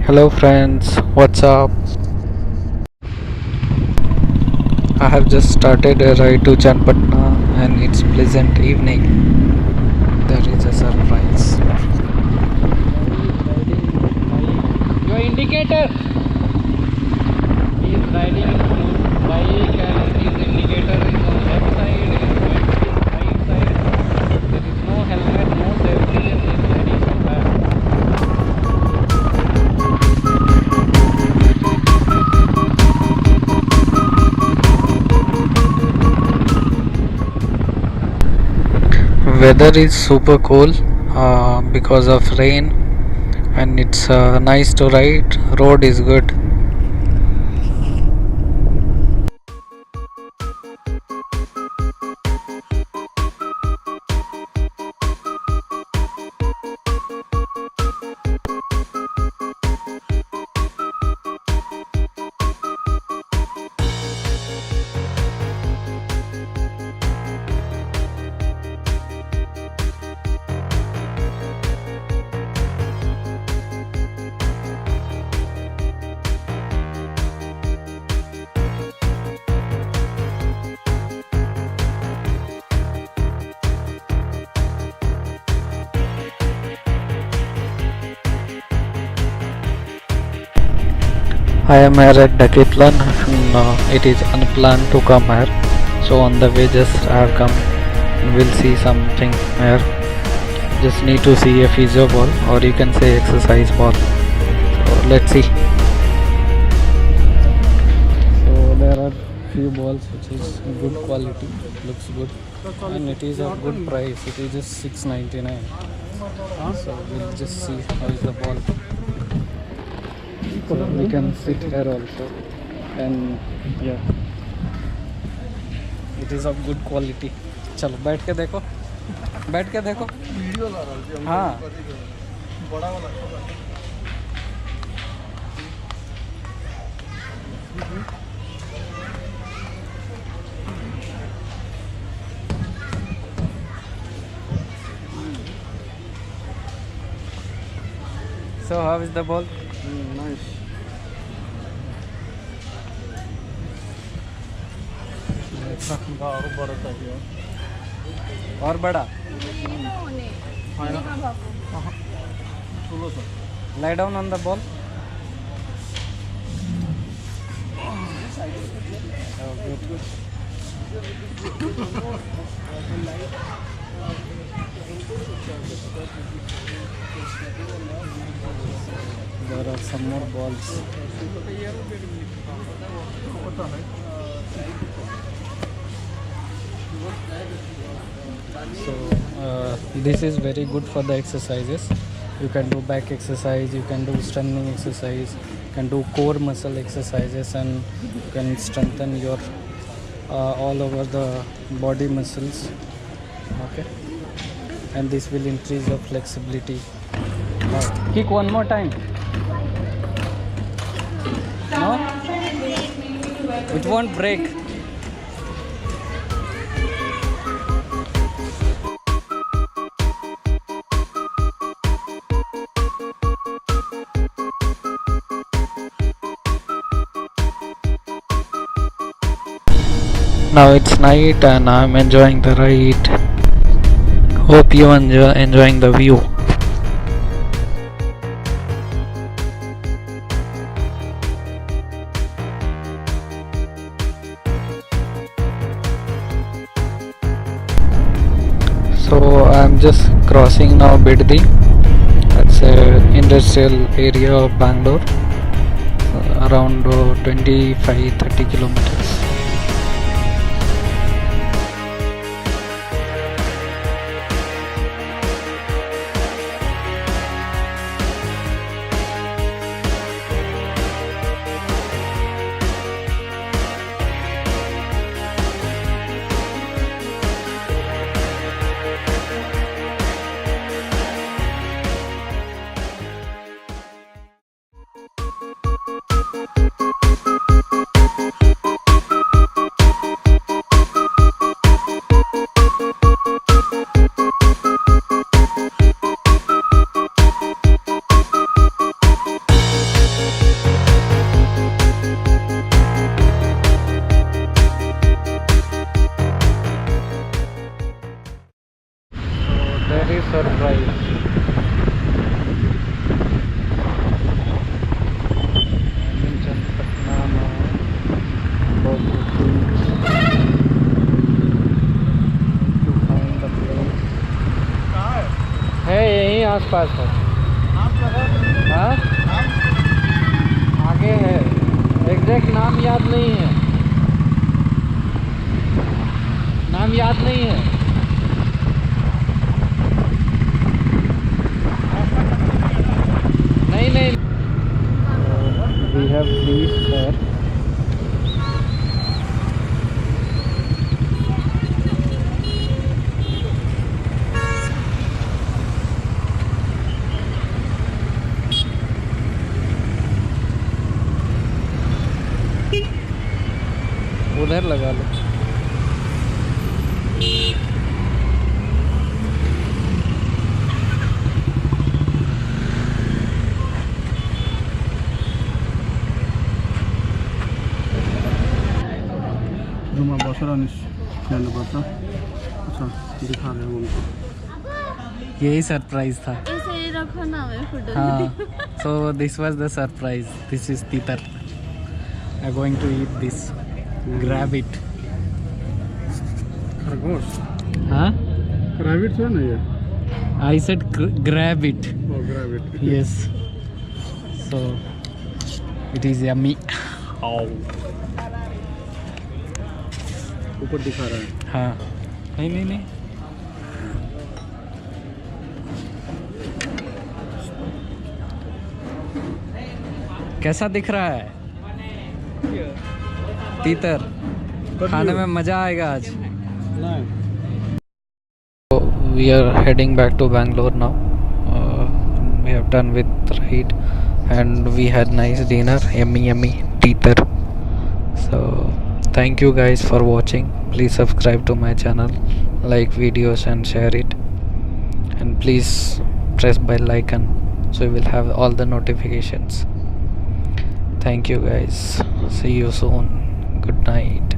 Hello friends, what's up? I have just started a ride to Channapatna and it's pleasant evening. There is a surprise. Your indicator. He is riding his bike and his indicator is on left side, his belt is right side. There is no helmet, no safety and he is riding so bad. Weather is super cool because of rain and it's nice to ride. Road is good. I am here at Decathlon and it is unplanned to come here. So on the way just I have come and we'll see something here. Just need to see a physio ball or you can say exercise ball. So let's see. So there are few balls which is good quality, looks good and it is of good price. It is just $6.99. So we'll just see how is the ball. So we can sit here also and yeah, it is of good quality. चलो बैठ के देखो, बैठ के देखो video ला रहा हूँ हाँ बड़ा वाला So how is the ball? Nice. और बड़ा lie down on the ball. There are some more balls. So this is very good for the exercises. You can do back exercise, you can do strengthening exercise, you can do core muscle exercises, and you can strengthen your all over the body muscles. Okay, and this will increase your flexibility. Kick one more time. No, it won't break. Now it's night and I'm enjoying the ride. Hope you enjoying the view. So I'm just crossing now Biddi. That's an industrial area of Bangalore. Around 25-30 kilometers. आसपास है। हाँ आगे है, exact नाम याद नहीं है, नाम याद नहीं है। नहीं नहीं, वी हैव रीच्ड देयर। उधर लगा लो। रूममा बसेर अनि जानुपर्छ। अच्छा दिखा रहे हैं उनको। यही सरप्राइज था। ऐसे ही रखो ना, मैं फोटो हाँ, so this was the surprise. This is titar. I'm going to eat this. Grab it. खरगोश Huh? राबिट छ न यो। I said grab it. O ग्राबिट। Yes. So it is yummy. Oh. ऊपर दिखा रहा है। हाँ, नहीं नहीं नहीं। कैसा दिख रहा है तीतर? खाने में मजा आएगा आज। We are heading back to Bangalore now. We have done with ride and we had nice dinner, yummy teeter. So thank you guys for watching. Please subscribe to my channel, like videos and share it, and please press bell icon so you will have all the notifications. Thank you guys, see you soon, good night.